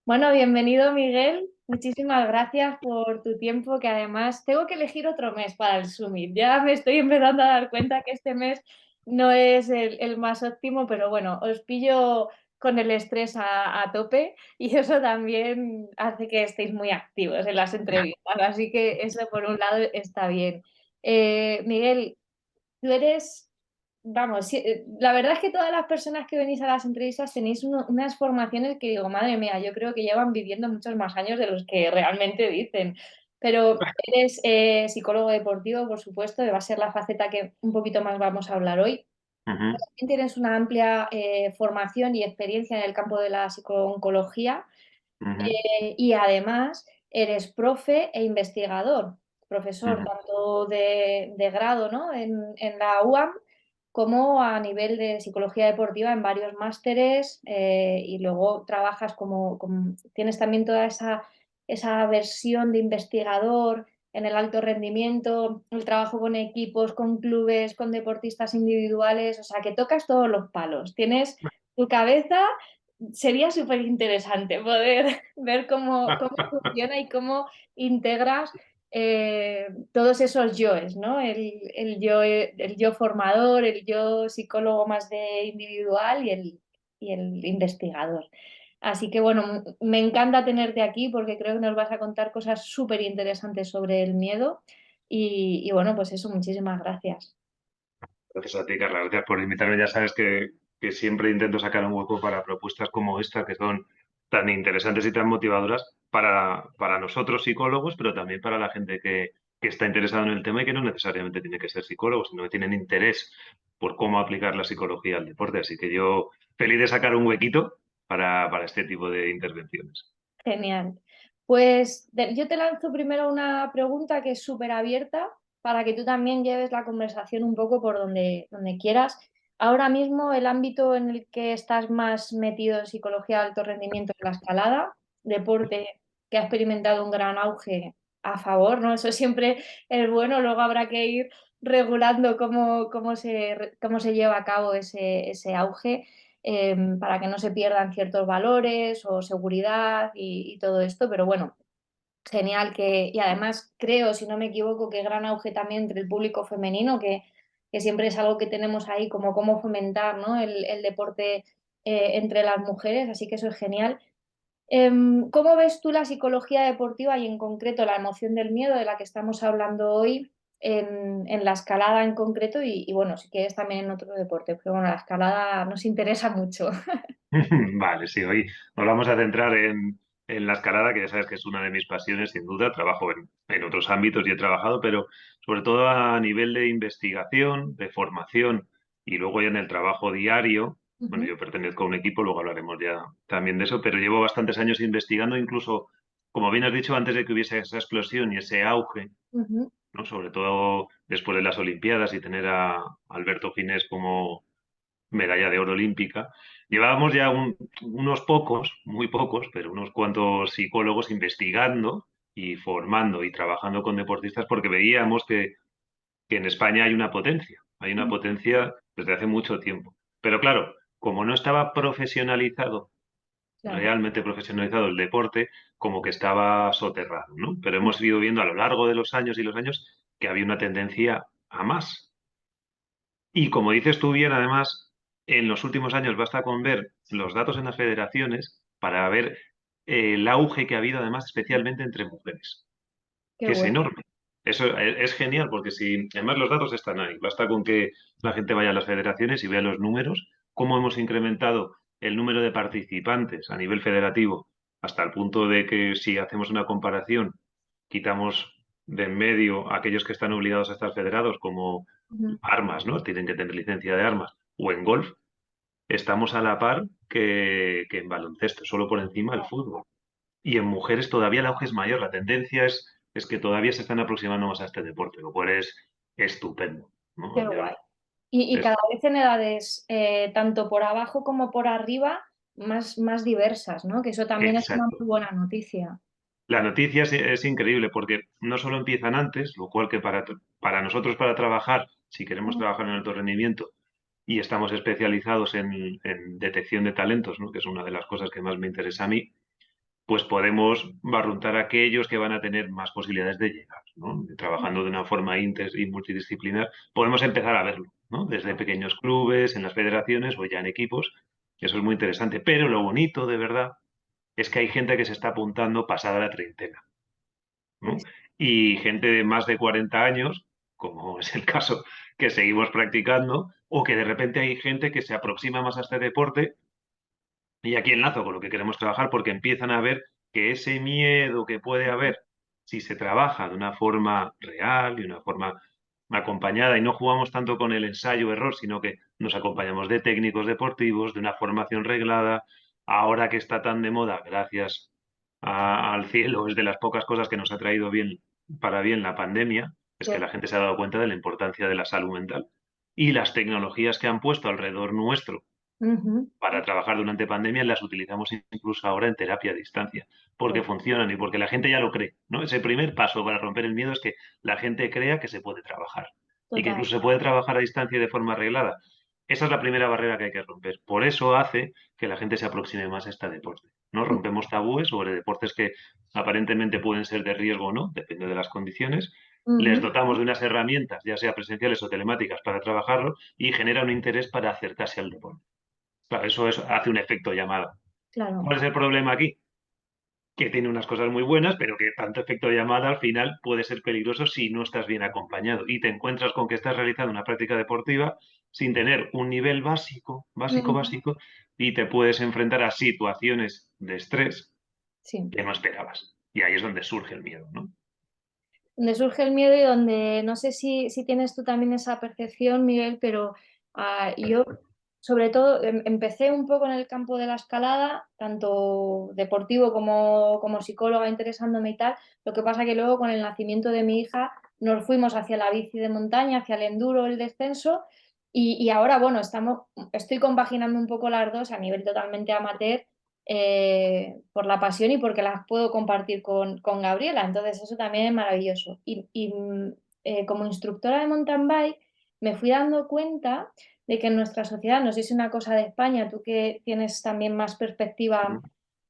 Bueno, bienvenido Miguel. Muchísimas gracias por tu tiempo, que además tengo que elegir otro mes para el Summit. Ya me estoy empezando a dar cuenta que este mes no es el más óptimo, pero bueno, os pillo con el estrés a tope y eso también hace que estéis muy activos en las entrevistas. Así que eso por un lado está bien. Miguel, tú eres, vamos, la verdad es que todas las personas que venís a las entrevistas tenéis unas formaciones que digo, madre mía, yo creo que llevan viviendo muchos más años de los que realmente dicen. Pero eres psicólogo deportivo, por supuesto, que va a ser la faceta que un poquito más vamos a hablar hoy. Ujú, También tienes una amplia formación y experiencia en el campo de la psicooncología ujú, y además eres profe e investigador, profesor ujú. tanto de grado, ¿no? en la UAM como a nivel de psicología deportiva en varios másteres y luego trabajas tienes también toda esa versión de investigador en el alto rendimiento, el trabajo con equipos, con clubes, con deportistas individuales, o sea que tocas todos los palos. Tienes tu cabeza. Sería súper interesante poder ver cómo funciona y cómo integras todos esos yoes, ¿no? El yo formador, el yo psicólogo más de individual y el investigador. Así que bueno, me encanta tenerte aquí porque creo que nos vas a contar cosas súper interesantes sobre el miedo y bueno, pues eso, muchísimas gracias. Gracias a ti, Carla. Gracias por invitarme. Ya sabes que siempre intento sacar un hueco para propuestas como esta, que son tan interesantes y tan motivadoras para nosotros psicólogos, pero también para la gente que está interesada en el tema y que no necesariamente tiene que ser psicólogo, sino que tienen interés por cómo aplicar la psicología al deporte. Así que yo feliz de sacar un huequito para este tipo de intervenciones. Genial. Pues yo te lanzo primero una pregunta que es súper abierta para que tú también lleves la conversación un poco por donde quieras. Ahora mismo el ámbito en el que estás más metido en psicología de alto rendimiento es la escalada, deporte que ha experimentado un gran auge a favor, ¿no? Eso siempre es bueno, luego habrá que ir regulando cómo se lleva a cabo ese auge para que no se pierdan ciertos valores o seguridad y todo esto, pero bueno, genial y además creo, si no me equivoco, que gran auge también entre el público femenino, que siempre es algo que tenemos ahí como cómo fomentar, ¿no? el deporte entre las mujeres, así que eso es genial. ¿Cómo ves tú la psicología deportiva y en concreto la emoción del miedo de la que estamos hablando hoy en la escalada en concreto y bueno, si quieres también en otro deporte, pero bueno, la escalada nos interesa mucho. Vale, sí, hoy nos vamos a centrar en la escalada, que ya sabes que es una de mis pasiones, sin duda. Trabajo en otros ámbitos y he trabajado, pero sobre todo a nivel de investigación, de formación y luego ya en el trabajo diario. Bueno, Ujú, yo pertenezco a un equipo, luego hablaremos ya también de eso, pero llevo bastantes años investigando, incluso, como bien has dicho, antes de que hubiese esa explosión y ese auge, ujú, ¿no? Sobre todo después de las Olimpiadas y tener a Alberto Ginés como medalla de oro olímpica. Llevábamos ya unos pocos, muy pocos, pero unos cuantos psicólogos investigando y formando y trabajando con deportistas porque veíamos que en España hay una ujú. potencia desde hace mucho tiempo. Pero claro, como no estaba profesionalizado, Claro. realmente profesionalizado el deporte, como que estaba soterrado, ¿no? Pero hemos ido viendo a lo largo de los años y los años que había una tendencia a más. Y como dices tú bien, además, en los últimos años basta con ver los datos en las federaciones para ver el auge que ha habido, además, especialmente entre mujeres, Qué que es bueno. enorme. Eso es genial porque si, además los datos están ahí, basta con que la gente vaya a las federaciones y vea los números, cómo hemos incrementado el número de participantes a nivel federativo, hasta el punto de que si hacemos una comparación, quitamos de en medio a aquellos que están obligados a estar federados, como Ujú. armas, ¿no? Tienen que tener licencia de armas, o en golf, estamos a la par que en baloncesto, solo por encima del fútbol. Y en mujeres todavía el auge es mayor. La tendencia es que todavía se están aproximando más a este deporte, lo cual es estupendo, Qué ¿no? guay. Y Es- cada vez en edades, tanto por abajo como por arriba, más diversas, ¿no? Que eso también es una exacto. muy buena noticia. La noticia es increíble porque no solo empiezan antes, lo cual que para nosotros para trabajar, si queremos Ujú, trabajar en alto rendimiento y estamos especializados en detección de talentos, ¿no? Que es una de las cosas que más me interesa a mí, pues podemos barruntar a aquellos que van a tener más posibilidades de llegar, ¿no? Trabajando de una forma inter y multidisciplinar, podemos empezar a verlo, ¿no? Desde pequeños clubes, en las federaciones o ya en equipos. Eso es muy interesante. Pero lo bonito, de verdad, es que hay gente que se está apuntando pasada la treintena, ¿no? Sí, Y gente de más de 40 años, como es el caso, que seguimos practicando, o que de repente hay gente que se aproxima más a este deporte. Y aquí enlazo con lo que queremos trabajar porque empiezan a ver que ese miedo que puede haber si se trabaja de una forma real y una forma acompañada y no jugamos tanto con el ensayo-error, sino que nos acompañamos de técnicos deportivos, de una formación reglada, ahora que está tan de moda, gracias al cielo, es de las pocas cosas que nos ha traído bien para bien la pandemia, es que la gente se ha dado cuenta de la importancia de la salud mental. Y las tecnologías que han puesto alrededor nuestro ujú, para trabajar durante pandemia, las utilizamos incluso ahora en terapia a distancia, porque funcionan y porque la gente ya lo cree, ¿no? Ese primer paso para romper el miedo es que la gente crea que se puede trabajar y que total. incluso se puede trabajar a distancia y de forma arreglada. Esa es la primera barrera que hay que romper. Por eso hace que la gente se aproxime más a este deporte, ¿no? Rompemos tabúes sobre deportes que aparentemente pueden ser de riesgo o no, depende de las condiciones. Les Ujú, dotamos de unas herramientas, ya sea presenciales o telemáticas, para trabajarlo y genera un interés para acercarse al deporte. Claro, hace un efecto llamada. claro, ¿Cuál es el problema aquí? Que tiene unas cosas muy buenas, pero que tanto efecto llamada al final puede ser peligroso si no estás bien acompañado y te encuentras con que estás realizando una práctica deportiva sin tener un nivel ujú, básico, y te puedes enfrentar a situaciones de estrés sí. que no esperabas. Y ahí es donde surge el miedo, ¿no? Donde surge el miedo y donde no sé si tienes tú también esa percepción, Miguel, pero yo sobre todo empecé un poco en el campo de la escalada, tanto deportivo como psicóloga interesándome y tal. Lo que pasa que luego con el nacimiento de mi hija nos fuimos hacia la bici de montaña, hacia el enduro, el descenso y ahora, bueno, estoy compaginando un poco las dos a nivel totalmente amateur por la pasión y porque las puedo compartir con Gabriela. Entonces eso también es maravilloso. Como instructora de mountain bike me fui dando cuenta de que en nuestra sociedad, no sé si es una cosa de España, tú que tienes también más perspectiva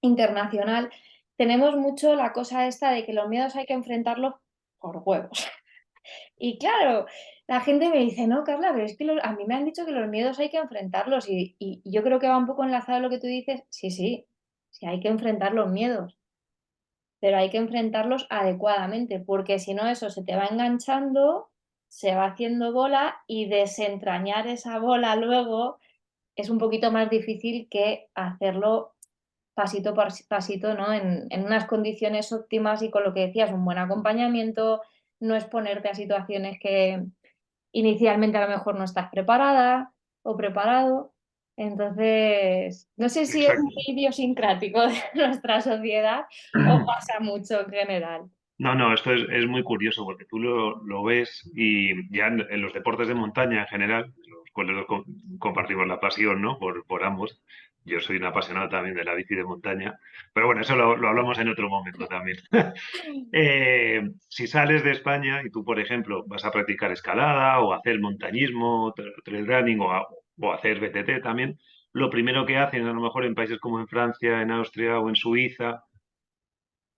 internacional, tenemos mucho la cosa esta de que los miedos hay que enfrentarlos por huevos. Y claro, la gente me dice, no, Carla, pero es que a mí me han dicho que los miedos hay que enfrentarlos y yo creo que va un poco enlazado a lo que tú dices. Sí, sí, sí hay que enfrentar los miedos, pero hay que enfrentarlos adecuadamente, porque si no eso se te va enganchando, se va haciendo bola y desentrañar esa bola luego es un poquito más difícil que hacerlo pasito por pasito, ¿no? En unas condiciones óptimas y con lo que decías, un buen acompañamiento, no exponerte a situaciones que inicialmente a lo mejor no estás preparada o preparado. Entonces, no sé si es muy Exacto. idiosincrático de nuestra sociedad o pasa mucho en general. No, no, esto es muy curioso porque tú lo ves y ya en los deportes de montaña en general, los cuales compartimos la pasión, ¿no? Por ambos. Yo soy un apasionado también de la bici de montaña, pero bueno, eso lo hablamos en otro momento también. Si sales de España y tú, por ejemplo, vas a practicar escalada o hacer montañismo, trail running o hacer BTT también, lo primero que hacen a lo mejor en países como en Francia, en Austria o en Suiza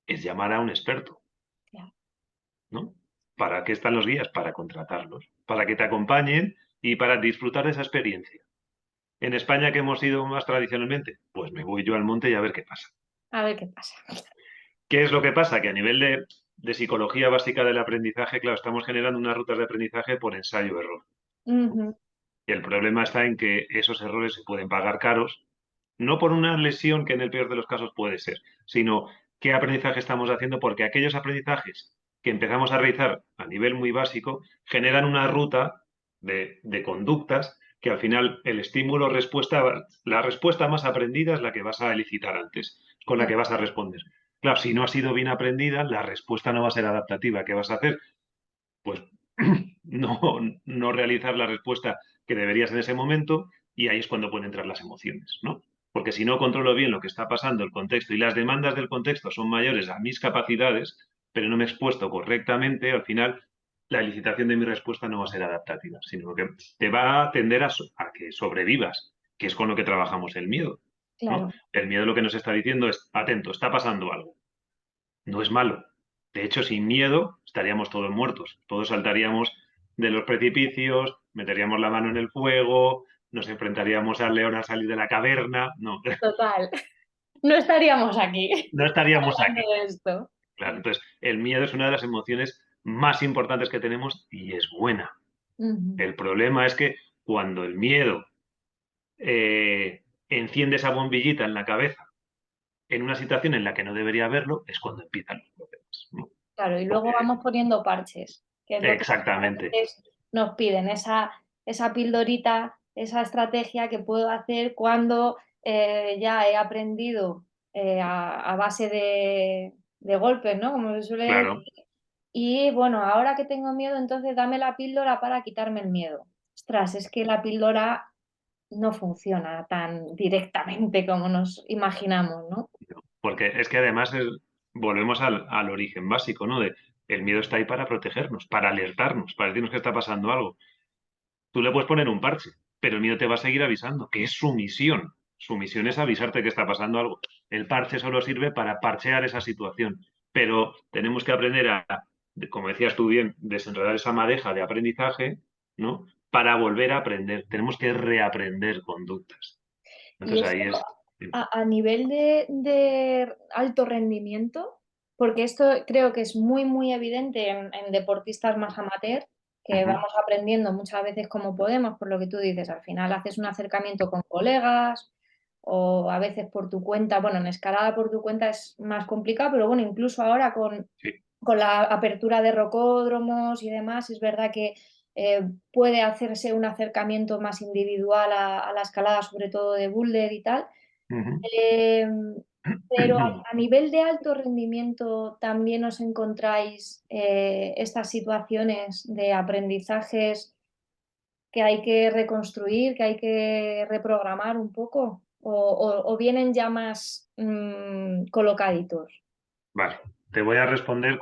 es llamar a un experto, Claro. ¿no? ¿Para qué están los guías? Para contratarlos, para que te acompañen y para disfrutar de esa experiencia. En España, que hemos ido más tradicionalmente, pues me voy yo al monte y a ver qué pasa. A ver qué pasa. ¿Qué es lo que pasa? Que a nivel de psicología básica del aprendizaje, claro, estamos generando unas rutas de aprendizaje por ensayo-error. Ujú, Y el problema está en que esos errores se pueden pagar caros, no por una lesión que en el peor de los casos puede ser, sino qué aprendizaje estamos haciendo, porque aquellos aprendizajes que empezamos a realizar a nivel muy básico generan una ruta de conductas que al final el estímulo-respuesta, la respuesta más aprendida es la que vas a elicitar antes, con la que vas a responder. Claro, si no ha sido bien aprendida, la respuesta no va a ser adaptativa. ¿Qué vas a hacer? Pues no, no realizar la respuesta que deberías en ese momento y ahí es cuando pueden entrar las emociones, ¿no? Porque si no controlo bien lo que está pasando, el contexto y las demandas del contexto son mayores a mis capacidades, pero no me he expuesto correctamente, al final la elicitación de mi respuesta no va a ser adaptativa, sino que te va a tender a que sobrevivas, que es con lo que trabajamos el miedo. ¿no? claro, El miedo lo que nos está diciendo es, atento, está pasando algo. No es malo. De hecho, sin miedo estaríamos todos muertos. Todos saltaríamos de los precipicios, meteríamos la mano en el fuego, nos enfrentaríamos al león al salir de la caverna. No, total. No estaríamos aquí no estaríamos aquí. hablando de esto. Claro, entonces, el miedo es una de las emociones más importantes que tenemos y es buena. Ujú. El problema es que cuando el miedo enciende esa bombillita en la cabeza en una situación en la que no debería haberlo, es cuando empiezan los problemas, ¿no? Claro, y luego Porque, vamos poniendo parches, que es lo que muchas exactamente, veces nos piden, esa pildorita, esa estrategia que puedo hacer cuando ya he aprendido a base de golpes, ¿no? Como se suele claro. decir. Y bueno, ahora que tengo miedo, entonces dame la píldora para quitarme el miedo. Ostras, es que la píldora no funciona tan directamente como nos imaginamos, ¿no? Porque es que además volvemos al origen básico, ¿no? El miedo está ahí para protegernos, para alertarnos, para decirnos que está pasando algo. Tú le puedes poner un parche, pero el miedo te va a seguir avisando, que es su misión. Su misión es avisarte que está pasando algo. El parche solo sirve para parchear esa situación, pero tenemos que aprender como decías tú bien, desenredar esa madeja de aprendizaje, ¿no? Para volver a aprender. Tenemos que reaprender conductas. Y Entonces ahí esto es. a nivel de alto rendimiento, porque esto creo que es muy, muy evidente en deportistas más amateur, que Ujú, vamos aprendiendo muchas veces como podemos, por lo que tú dices, al final haces un acercamiento con colegas o a veces por tu cuenta, bueno, en escalada por tu cuenta es más complicado, pero bueno, incluso ahora sí. con la apertura de rocódromos y demás, es verdad que puede hacerse un acercamiento más individual a la escalada, sobre todo de boulder y tal. Ujú. Eh, pero a nivel de alto rendimiento también os encontráis estas situaciones de aprendizajes que hay que reconstruir, que hay que reprogramar un poco, o vienen ya más colocaditos. Vale, te voy a responder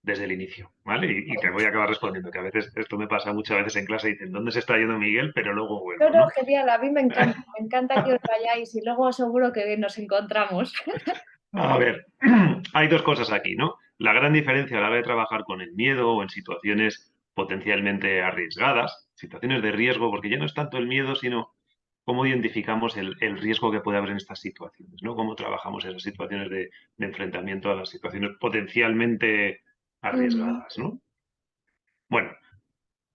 desde el inicio, ¿vale? Y te voy a acabar respondiendo, que a veces esto me pasa muchas veces en clase y dicen, ¿dónde se está yendo Miguel? Pero luego No, vuelvo, no, ¿no? genial, a mí me encanta que os vayáis y luego seguro que nos encontramos. A ver, hay dos cosas aquí, ¿no? La gran diferencia a la hora de trabajar con el miedo o en situaciones potencialmente arriesgadas, situaciones de riesgo, porque ya no es tanto el miedo, sino cómo identificamos el riesgo que puede haber en estas situaciones, ¿no? Cómo trabajamos esas situaciones de enfrentamiento a las situaciones potencialmente Ujú, arriesgadas, ¿no? Bueno,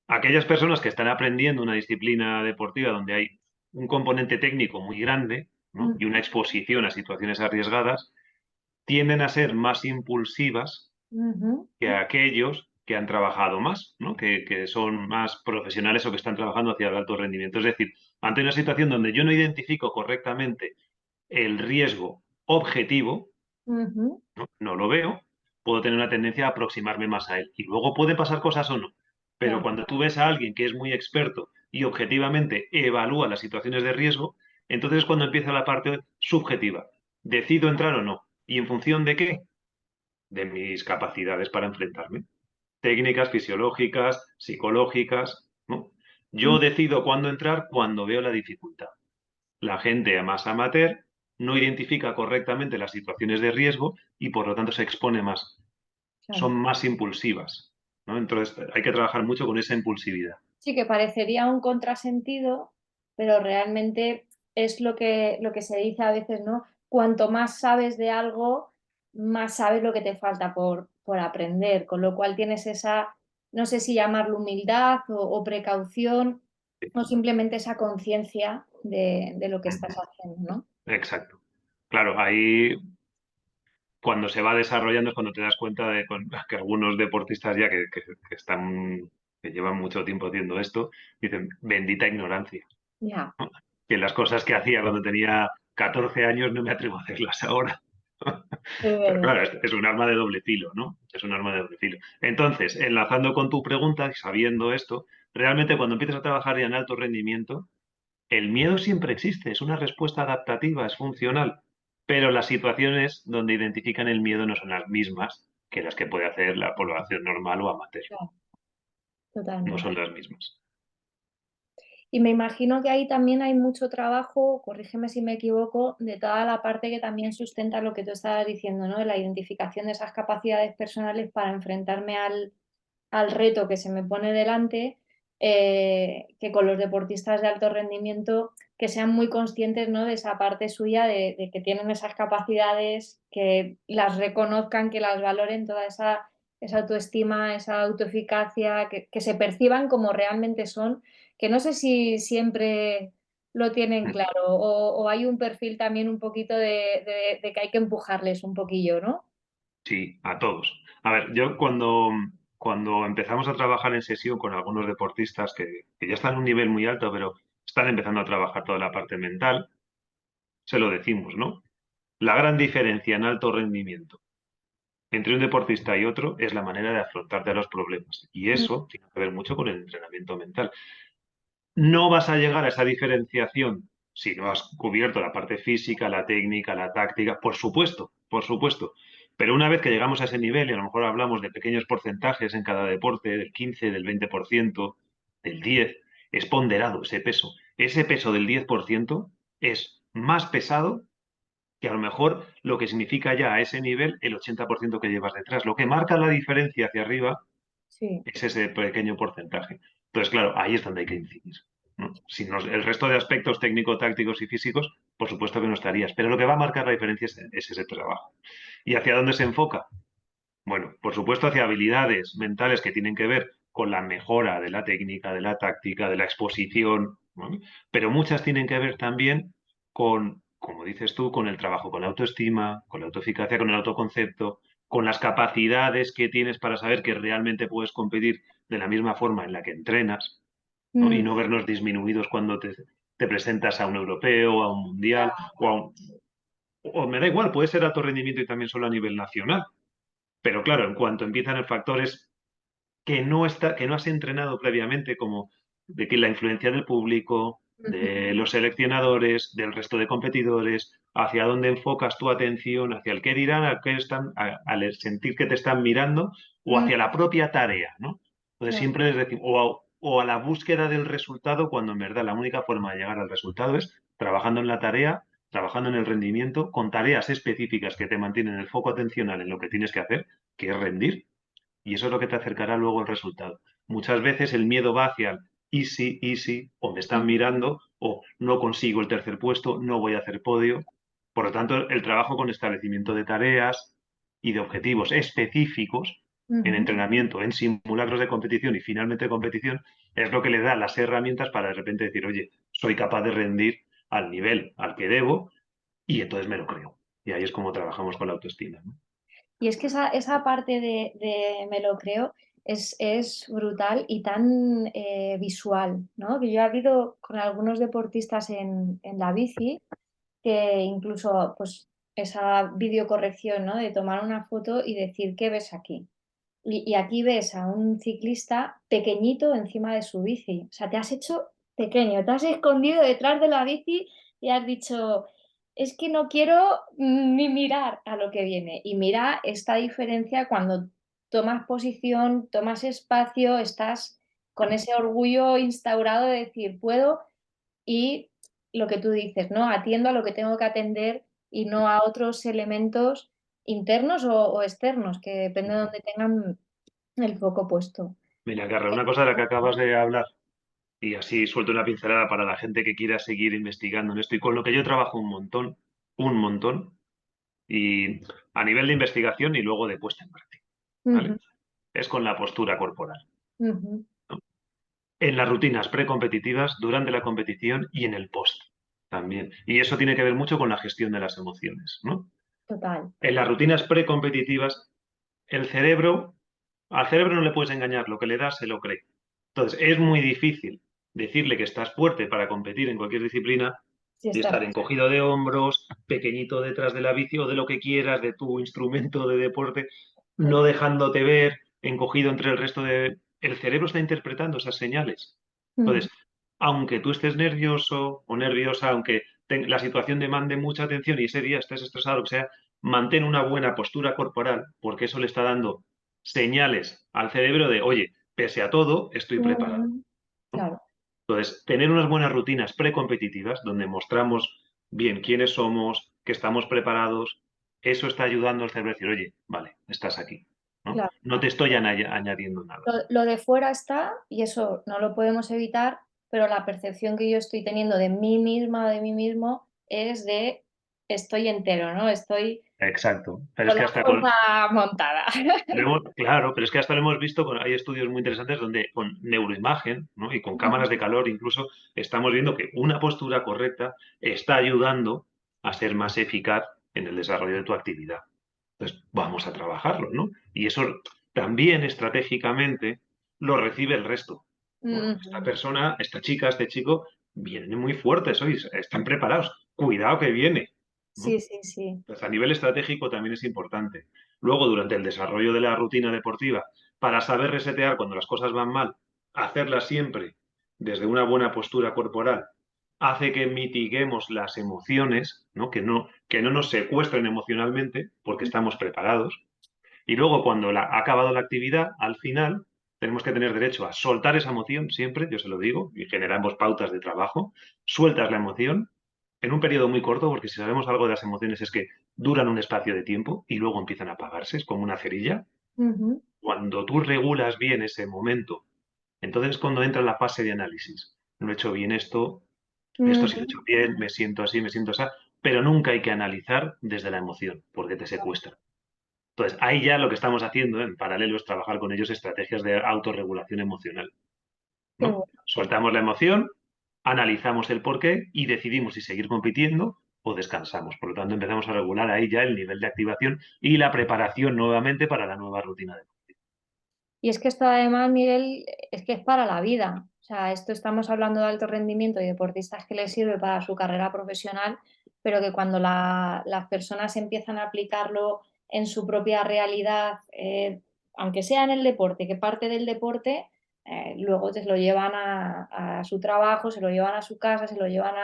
aquellas personas que están aprendiendo una disciplina deportiva donde hay un componente técnico muy grande, ¿no? ujú, Y una exposición a situaciones arriesgadas, tienden a ser más impulsivas ujú, que aquellos que han trabajado más, ¿no? Que son más profesionales o que están trabajando hacia el alto rendimiento. Es decir, ante una situación donde yo no identifico correctamente el riesgo objetivo, ujú. no lo veo, puedo tener una tendencia a aproximarme más a él. Y luego pueden pasar cosas o no. Pero Ya, cuando tú ves a alguien que es muy experto y objetivamente evalúa las situaciones de riesgo, entonces es cuando empieza la parte subjetiva. ¿Decido entrar o no? ¿Y en función de qué? De mis capacidades para enfrentarme. Técnicas fisiológicas, psicológicas, ¿no? mm, Yo decido cuándo entrar cuando veo la dificultad. La gente más amateur no identifica correctamente las situaciones de riesgo y por lo tanto se expone más. claro. Son más impulsivas, ¿no? Entonces hay que trabajar mucho con esa impulsividad. Sí que parecería un contrasentido, pero realmente es lo que se dice a veces, ¿no? Cuanto más sabes de algo, más sabes lo que te falta por aprender, con lo cual tienes esa, no sé si llamarlo humildad o precaución, o simplemente esa conciencia de lo que estás haciendo, ¿no? Exacto. Claro, ahí cuando se va desarrollando es cuando te das cuenta de que algunos deportistas ya que llevan mucho tiempo haciendo esto, dicen, bendita ignorancia, Ya, ¿no? Que las cosas que hacía cuando tenía 14 años no me atrevo a hacerlas ahora. es Pero verdad. claro, es un arma de doble filo, ¿no? Es un arma de doble filo. Entonces, enlazando con tu pregunta y sabiendo esto, realmente cuando empiezas a trabajar ya en alto rendimiento, el miedo siempre existe, es una respuesta adaptativa, es funcional, pero las situaciones donde identifican el miedo no son las mismas que las que puede hacer la población normal o amateur, Claro, no totalmente. son las mismas. Y me imagino que ahí también hay mucho trabajo, corrígeme si me equivoco, de toda la parte que también sustenta lo que tú estabas diciendo, ¿no? De la identificación de esas capacidades personales para enfrentarme al reto que se me pone delante, que con los deportistas de alto rendimiento que sean muy conscientes, ¿no? De esa parte suya, de que tienen esas capacidades, que las reconozcan, que las valoren, toda esa autoestima, esa autoeficacia, que se perciban como realmente son, que no sé si siempre lo tienen claro o hay un perfil también un poquito de que hay que empujarles un poquillo, ¿no? Sí, a todos. A ver, yo cuando empezamos a trabajar en sesión con algunos deportistas que ya están en un nivel muy alto, pero están empezando a trabajar toda la parte mental, se lo decimos, ¿no? La gran diferencia en alto rendimiento entre un deportista y otro es la manera de afrontarte a los problemas. Y Mm, eso tiene que ver mucho con el entrenamiento mental. No vas a llegar a esa diferenciación si no has cubierto la parte física, la técnica, la táctica, por supuesto. Pero una vez que llegamos a ese nivel, y a lo mejor hablamos de pequeños porcentajes en cada deporte, del 15, del 20%, del 10%, es ponderado ese peso. Ese peso del 10% es más pesado que a lo mejor lo que significa ya a ese nivel el 80% que llevas detrás. Lo que marca la diferencia hacia arriba sí. es ese pequeño porcentaje. Entonces, claro, ahí es donde hay que incidir, ¿no? Si el resto de aspectos técnico-tácticos y físicos, por supuesto que no estarías, pero lo que va a marcar la diferencia es ese trabajo. ¿Y hacia dónde se enfoca? Bueno, por supuesto hacia habilidades mentales que tienen que ver con la mejora de la técnica, de la táctica, de la exposición, ¿no? Pero muchas tienen que ver también con, como dices tú, con el trabajo, con la autoestima, con la autoeficacia, con el autoconcepto, con las capacidades que tienes para saber que realmente puedes competir de la misma forma en la que entrenas, ¿no? Y Mm, no vernos disminuidos cuando te presentas a un europeo, a un mundial, o me da igual, puede ser alto rendimiento y también solo a nivel nacional. Pero claro, en cuanto empiezan los factores que no has entrenado previamente, como de que la influencia del público, ujú, de los seleccionadores, del resto de competidores, hacia dónde enfocas tu atención, hacia el qué dirán, al sentir que te están mirando, o mm, hacia la propia tarea, ¿no? Entonces claro. siempre les decimos, o a la búsqueda del resultado, cuando en verdad la única forma de llegar al resultado es trabajando en la tarea, trabajando en el rendimiento, con tareas específicas que te mantienen el foco atencional en lo que tienes que hacer, que es rendir, y eso es lo que te acercará luego al resultado. Muchas veces el miedo va hacia el easy, easy, o me están mirando, o no consigo el tercer puesto, no voy a hacer podio. Por lo tanto, el trabajo con establecimiento de tareas y de objetivos específicos en Ujú. entrenamiento, en simulacros de competición y finalmente competición, es lo que le da las herramientas para de repente decir, oye, soy capaz de rendir al nivel al que debo y entonces me lo creo. Y ahí es como trabajamos con la autoestima, ¿no? Y es que esa parte de me lo creo es brutal y tan visual, ¿no? Que yo he habido con algunos deportistas en la bici que incluso pues esa videocorrección, ¿no? De tomar una foto y decir, ¿qué ves aquí? Y aquí ves a un ciclista pequeñito encima de su bici. O sea, te has hecho pequeño, te has escondido detrás de la bici y has dicho, es que no quiero ni mirar a lo que viene. Y mira esta diferencia cuando tomas posición, tomas espacio, estás con ese orgullo instaurado de decir, puedo y lo que tú dices, ¿no? Atiendo a lo que tengo que atender y no a otros elementos internos o externos, que depende de donde tengan el foco puesto. Mira, Carla, una cosa de la que acabas de hablar, y así suelto una pincelada para la gente que quiera seguir investigando en esto y con lo que yo trabajo un montón, y a nivel de investigación y luego de puesta en práctica, ¿vale? Ujú, Es con la postura corporal, ujú, ¿no? En las rutinas precompetitivas, durante la competición y en el post también. Y eso tiene que ver mucho con la gestión de las emociones, ¿no? total. En las rutinas precompetitivas, el cerebro, al cerebro no le puedes engañar, lo que le das se lo cree. Entonces, es muy difícil decirle que estás fuerte para competir en cualquier disciplina Sí, y está. estar encogido de hombros, pequeñito detrás de la bici o de lo que quieras, de tu instrumento de deporte, no dejándote ver, encogido entre el resto de... El cerebro está interpretando esas señales. Ujú, Entonces, aunque tú estés nervioso o nerviosa, aunque la situación demande mucha atención y ese día estés estresado, o que sea, mantén una buena postura corporal, porque eso le está dando señales al cerebro de, oye, pese a todo, estoy preparado, ujú, ¿no? claro. Entonces, tener unas buenas rutinas precompetitivas donde mostramos bien quiénes somos, que estamos preparados, eso está ayudando al cerebro a decir, oye, vale, estás aquí, ¿no? Claro. No te estoy añadiendo nada. Lo de fuera está y eso no lo podemos evitar, pero la percepción que yo estoy teniendo de mí misma o de mí mismo es de estoy entero, ¿no? Estoy Exacto. Pero es con que la hasta con, fuerza montada. claro, pero es que hasta lo hemos visto, hay estudios muy interesantes donde con neuroimagen, ¿no? Y con cámaras de calor incluso estamos viendo que una postura correcta está ayudando a ser más eficaz en el desarrollo de tu actividad. Entonces, vamos a trabajarlo, ¿no? Y eso también estratégicamente lo recibe el resto. Bueno, esta Ujú. persona, esta chica, este chico, vienen muy fuertes hoy, están preparados. Cuidado que viene, ¿no? Sí, sí, sí. Pues a nivel estratégico también es importante. Luego, durante el desarrollo de la rutina deportiva, para saber resetear cuando las cosas van mal, hacerla siempre desde una buena postura corporal, hace que mitiguemos las emociones, ¿no? Que no nos secuestren emocionalmente, porque estamos preparados. Y luego, cuando ha acabado la actividad, al final, tenemos que tener derecho a soltar esa emoción siempre, yo se lo digo, y generamos pautas de trabajo. Sueltas la emoción en un periodo muy corto, porque si sabemos algo de las emociones es que duran un espacio de tiempo y luego empiezan a apagarse, es como una cerilla. Ujú. Cuando tú regulas bien ese momento, entonces es cuando entra la fase de análisis. No he hecho bien esto sí lo he Ujú. hecho bien, me siento así, me siento así, pero nunca hay que analizar desde la emoción, porque te secuestra. Entonces, ahí ya lo que estamos haciendo en paralelo es trabajar con ellos estrategias de autorregulación emocional, Qué ¿no? bueno. Soltamos la emoción, analizamos el porqué y decidimos si seguir compitiendo o descansamos. Por lo tanto, empezamos a regular ahí ya el nivel de activación y la preparación nuevamente para la nueva rutina. Y es que esto además, Miguel, es que es para la vida. O sea, esto estamos hablando de alto rendimiento y deportistas que les sirve para su carrera profesional, pero que cuando las personas empiezan a aplicarlo en su propia realidad, aunque sea en el deporte, que parte del deporte, luego te lo llevan a su trabajo, se lo llevan a su casa, se lo llevan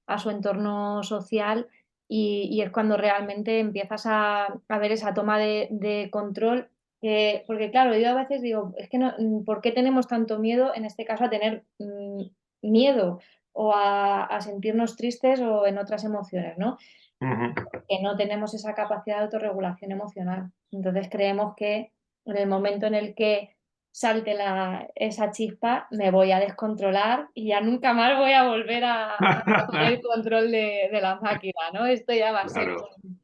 a su entorno social y es cuando realmente empiezas a ver esa toma de control porque claro, yo a veces digo, es que no, ¿por qué tenemos tanto miedo, en este caso, a tener miedo o a sentirnos tristes o en otras emociones, ¿no? Ujú. Que no tenemos esa capacidad de autorregulación emocional. Entonces creemos que en el momento en el que salte esa chispa, me voy a descontrolar y ya nunca más voy a volver a tomar el control de la máquina, ¿no? Esto ya va a ser Claro, un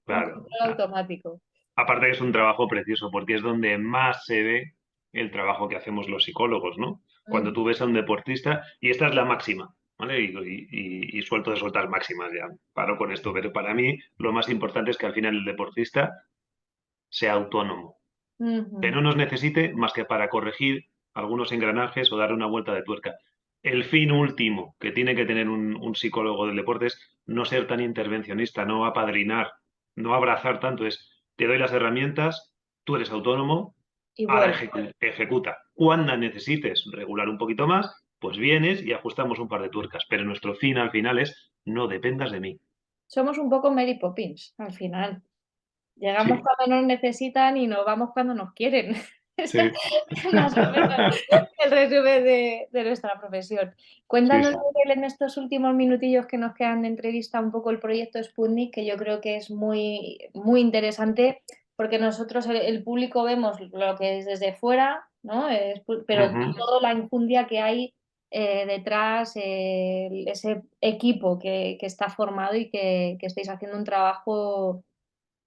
claro. control automático. Aparte que es un trabajo precioso porque es donde más se ve el trabajo que hacemos los psicólogos, ¿no? Cuando Ujú. tú ves a un deportista, y esta es la máxima, ¿vale? Y suelto de soltar máximas ya, paro con esto, pero para mí lo más importante es que al final el deportista sea autónomo, que Ujú. no nos necesite más que para corregir algunos engranajes o dar una vuelta de tuerca. El fin último que tiene que tener un psicólogo del deporte es no ser tan intervencionista, no apadrinar, no abrazar tanto, es te doy las herramientas, tú eres autónomo, Y ahora bueno. ejecuta. Cuando necesites regular un poquito más, pues vienes y ajustamos un par de tuercas, pero nuestro fin al final es no dependas de mí. Somos un poco Mary Poppins al final. Llegamos Sí, cuando nos necesitan y nos vamos cuando nos quieren. Ese sí, es más o menos el resumen de nuestra profesión. sí, Cuéntanos, sí. Miguel, en estos últimos minutillos que nos quedan de entrevista, un poco el proyecto Sputnik, que yo creo que es muy, muy interesante, porque nosotros, el público, vemos lo que es desde fuera, ¿no? Pero Ujú, toda la injundia que hay detrás, ese equipo que está formado y que estáis haciendo un trabajo,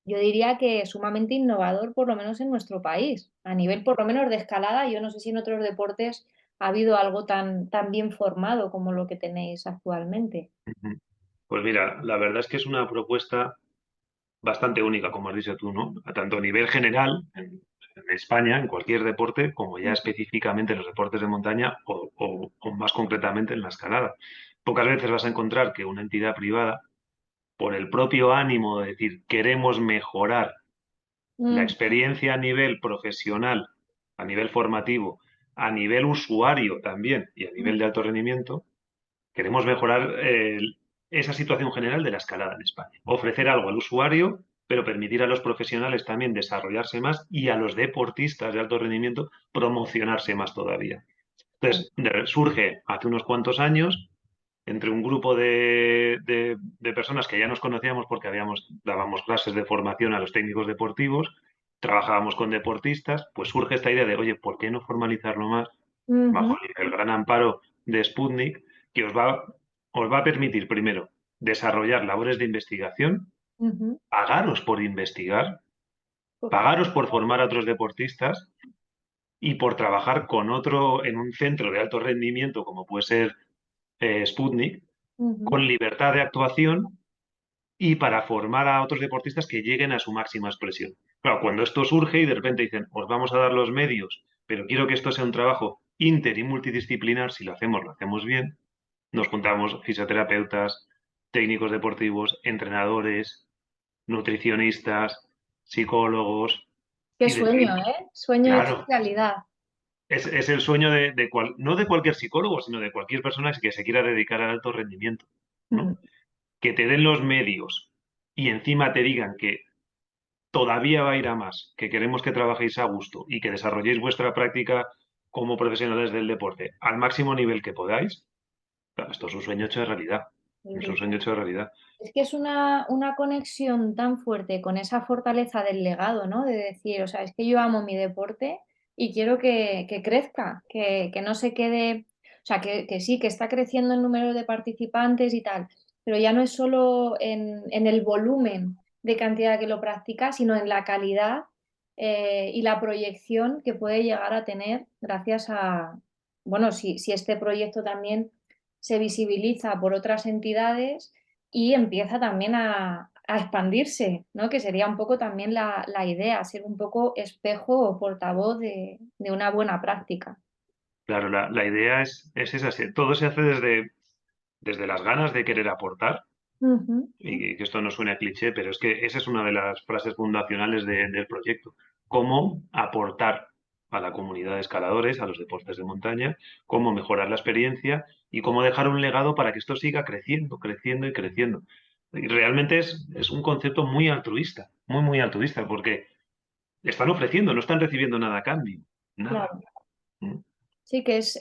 yo diría que sumamente innovador, por lo menos en nuestro país, a nivel por lo menos de escalada. Yo no sé si en otros deportes ha habido algo tan bien formado como lo que tenéis actualmente. ujú. Pues mira, la verdad es que es una propuesta bastante única, como has dicho tú, ¿no? Tanto a nivel general, en España, en cualquier deporte, como ya Ujú. específicamente en los deportes de montaña o más concretamente en la escalada. Pocas veces vas a encontrar que una entidad privada, por el propio ánimo de decir queremos mejorar la Mm, experiencia a nivel profesional, a nivel formativo, a nivel usuario también y a mm. nivel de alto rendimiento, queremos mejorar esa situación general de la escalada en España. Ofrecer algo al usuario, pero permitir a los profesionales también desarrollarse más y a los deportistas de alto rendimiento promocionarse más todavía. Entonces, surge hace unos cuantos años entre un grupo de personas que ya nos conocíamos porque dábamos clases de formación a los técnicos deportivos, trabajábamos con deportistas, pues surge esta idea de, oye, ¿por qué no formalizarlo más bajo Ujú, el gran amparo de Sputnik, que os va a permitir, primero, desarrollar labores de investigación, ujú. pagaros por investigar, Pues, pagaros por formar a otros deportistas y por trabajar con otro en un centro de alto rendimiento como puede ser Sputnik, ujú, con libertad de actuación y para formar a otros deportistas que lleguen a su máxima expresión. Claro, cuando esto surge y de repente dicen, os vamos a dar los medios, pero quiero que esto sea un trabajo inter y multidisciplinar, si lo hacemos bien, nos juntamos fisioterapeutas, técnicos deportivos, entrenadores, nutricionistas, psicólogos, qué y sueño, decidimos, ¿eh? Sueño hecho claro, realidad. es el sueño no de cualquier psicólogo, sino de cualquier persona que se quiera dedicar al alto rendimiento, Mm. ¿no? Que te den los medios y encima te digan que todavía va a ir a más, que queremos que trabajéis a gusto y que desarrolléis vuestra práctica como profesionales del deporte al máximo nivel que podáis, claro, esto es un sueño hecho de realidad. Es un sueño hecho de realidad. Es que es una conexión tan fuerte con esa fortaleza del legado, ¿no? De decir, o sea, es que yo amo mi deporte y quiero que crezca, que no se quede, o sea, que sí, que está creciendo el número de participantes y tal, pero ya no es solo en el volumen de cantidad que lo practica, sino en la calidad y la proyección que puede llegar a tener gracias a, bueno, si este proyecto también se visibiliza por otras entidades y empieza también a expandirse, ¿no? Que sería un poco también la idea, ser un poco espejo o portavoz de una buena práctica. Claro, la idea es esa, todo se hace desde las ganas de querer aportar, Ujú, y que esto no suene a cliché, pero es que esa es una de las frases fundacionales del proyecto. Cómo aportar a la comunidad de escaladores, a los deportes de montaña, cómo mejorar la experiencia y cómo dejar un legado para que esto siga creciendo, creciendo y creciendo. Y realmente es un concepto muy, muy altruista, porque están ofreciendo, no están recibiendo nada a cambio, nada. claro. ¿Mm? Sí, que es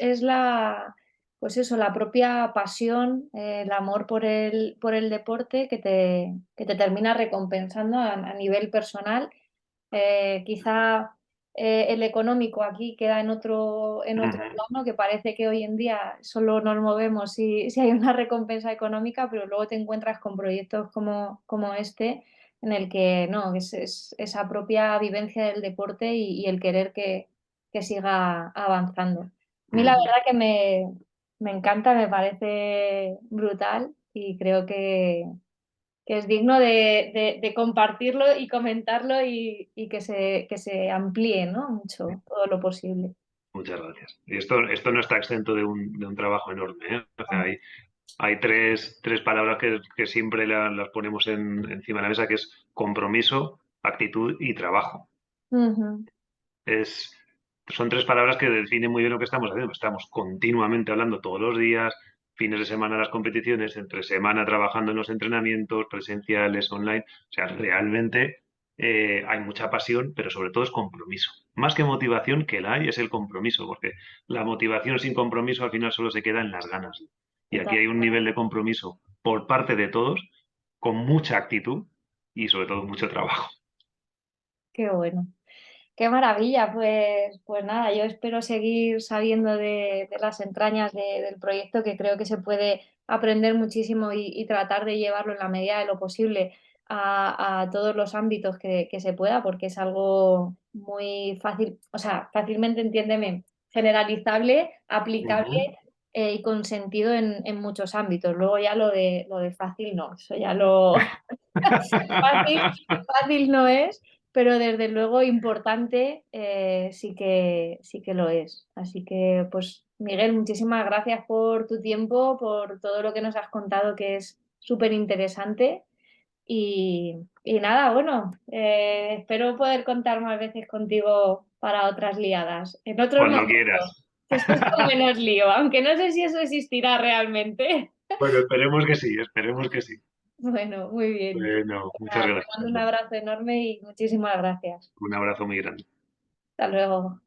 pues eso, la propia pasión, el amor por el deporte que te termina recompensando a nivel personal. Quizá el económico aquí queda en otro Ujú. plano, que parece que hoy en día solo nos movemos si hay una recompensa económica, pero luego te encuentras con proyectos como este, en el que no, es esa propia vivencia del deporte y el querer que siga avanzando. A mí la Ujú. verdad que me encanta, me parece brutal y creo que es digno de compartirlo y comentarlo y que se amplíe, ¿no? Mucho, todo lo posible. Muchas gracias. Y esto no está exento de un trabajo enorme, ¿eh? O sea, hay tres palabras que siempre las ponemos encima de la mesa, que es compromiso, actitud y trabajo. Ujú, Es, son tres palabras que definen muy bien lo que estamos haciendo. Estamos continuamente hablando todos los días, fines de semana las competiciones, entre semana trabajando en los entrenamientos presenciales, online. O sea, realmente hay mucha pasión, pero sobre todo es compromiso. Más que motivación, que la hay, es el compromiso, porque la motivación sin compromiso al final solo se queda en las ganas. Y aquí total. hay un nivel de compromiso por parte de todos, con mucha actitud y sobre todo mucho trabajo. Qué bueno. Qué maravilla, pues nada, yo espero seguir sabiendo de las entrañas del proyecto, que creo que se puede aprender muchísimo y tratar de llevarlo en la medida de lo posible a todos los ámbitos que se pueda, porque es algo muy fácil, o sea, fácilmente, entiéndeme, generalizable, aplicable Ujú. y con sentido en muchos ámbitos. Luego ya lo de fácil no, eso ya lo fácil, fácil no es, pero desde luego importante sí que lo es. Así que, pues, Miguel, muchísimas gracias por tu tiempo, por todo lo que nos has contado, que es súper interesante. Y nada, bueno, espero poder contar más veces contigo para otras liadas, en otros Cuando momentos, quieras. que estés con menos lío, aunque no sé si eso existirá realmente. Bueno, esperemos que sí, esperemos que sí. Bueno, muy bien. Bueno, muchas Nada, te gracias, mando un Alba. abrazo enorme y muchísimas gracias. Un abrazo muy grande. Hasta luego.